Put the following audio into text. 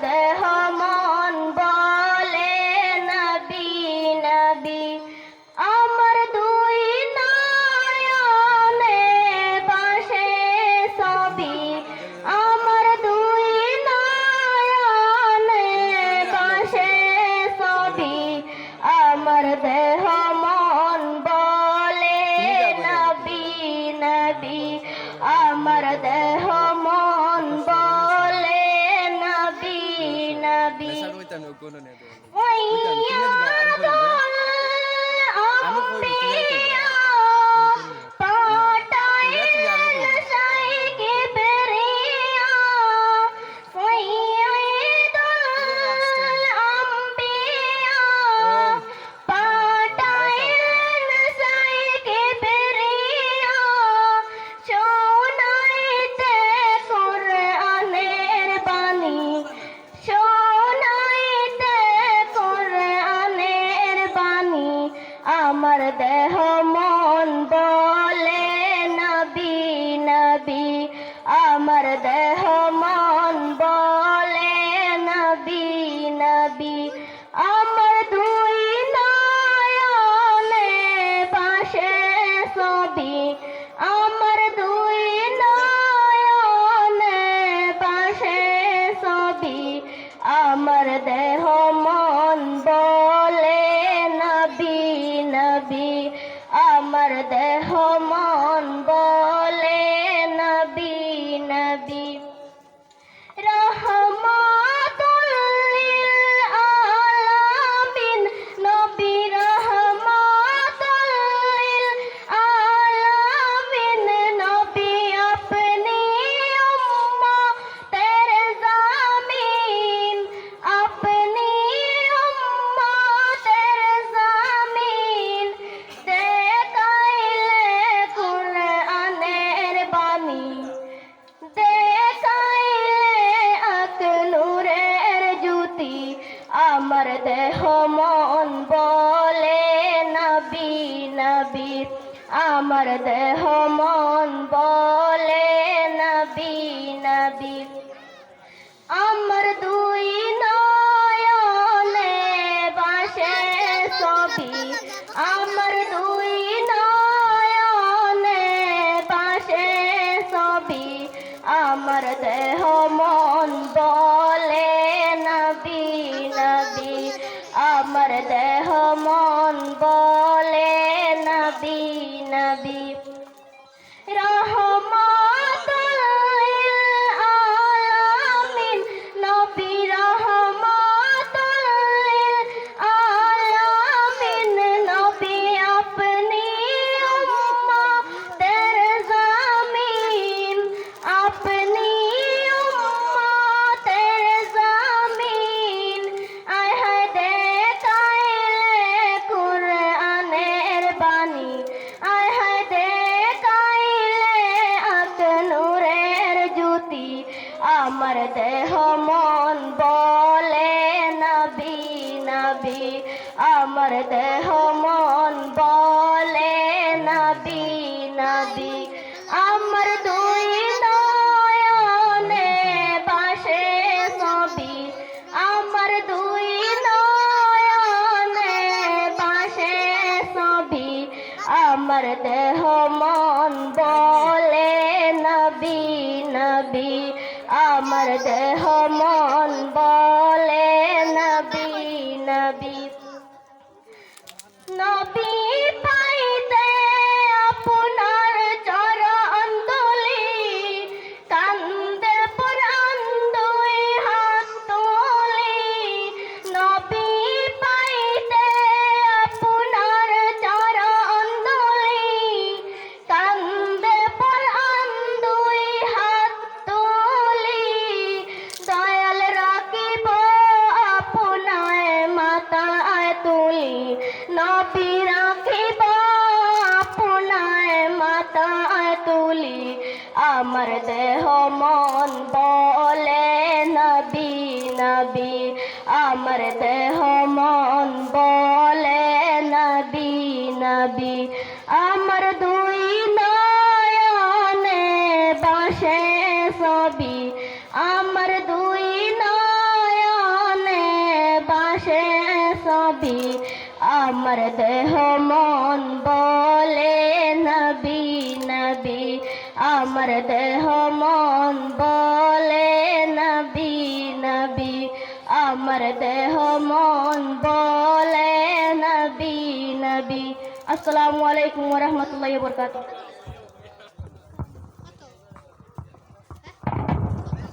দেহ মন বলে নবী নবী। আমার দুই নয়নে বাসে ছবি, আমার দুই নয়নে বাসে ছবি। আমার দেহ মন বলে নবী নবী। আমার দেহ মন বলে নবী নবী। আমার দেহ মন বলে নবী নবী। আমার দেহ মন বলে নবী নবী। আমার দুই নয়নে বাসে ছবি, আমার দুই নয়নে বাসে ছবি। আমার দেহ মন বলে নবী নবী। আমার দেহ মন বলে নবী নবী। রহমাতুল লিল আলামিন নবী, রহমাতুল লিল আলামিন নবী। আপনি উম্মতের জামিন, আপনি উম্মতের জামিন। দেখাইলে কুরআনের বাণী, দেখাইলে আক নূরের জ্যোতি। আমার দেহ মন বলে নবী নবী। আমার দেহ মন বলে নবী নবী। আমার দুই নয়নে বাসে ছবি, আমার দুই নয়নে বাসে ছবি। আমার দেহ মন বলে নবী নবী। আমার দেহ মন বলে নবী নবী। রহমাতুল লিল আলামিন নবী, রহমাতুল লিল আলামিন নবী। আপনি উম্মতের জামিন, আপনি উম্মতের জামিন। আয় হায় দেখাইলে কুরআনের বাণী, আয় হায় দেখাইলে আক নূরের জ্যোতি। আমার দেহ মন বলে নবী নবী। আমার দেহ মন বলে নবী নবী। আমার দুই নয়নে বাসে ছবি, আমার দুই নয়নে বাসে ছবি। আমার দেহ মন বলে নবী নবী। আমার দেহ মন বলে নবী নবী। নবী পাইতে আপনার চরণ ধুলি, কান্দে পুরাণ দুই হাত তুলি। নবী পাইতে আপনার চরণ ধুলি, কান্দে পুরাণ দুই হাত তুলি। দয়াল রাখিব আপনায় মাথায় তুলি, নবী রাখিব আপনায় মাথায় তুলি। আমার দেহ মন বলে নবী নবী। আমার দেহ মন বলে নবী নবী। আমার দুই নয়নে বাসে ছবি, আমার দুই নয় আমার দেহ মন বলে নবী নবী, আমার দেহ মন বলে নবী নবী, আমার দেহ মন বলে নবী নবী। আসসালামু আলাইকুম ওয়া রাহমাতুল্লাহি ওয়া বারাকাতুহু।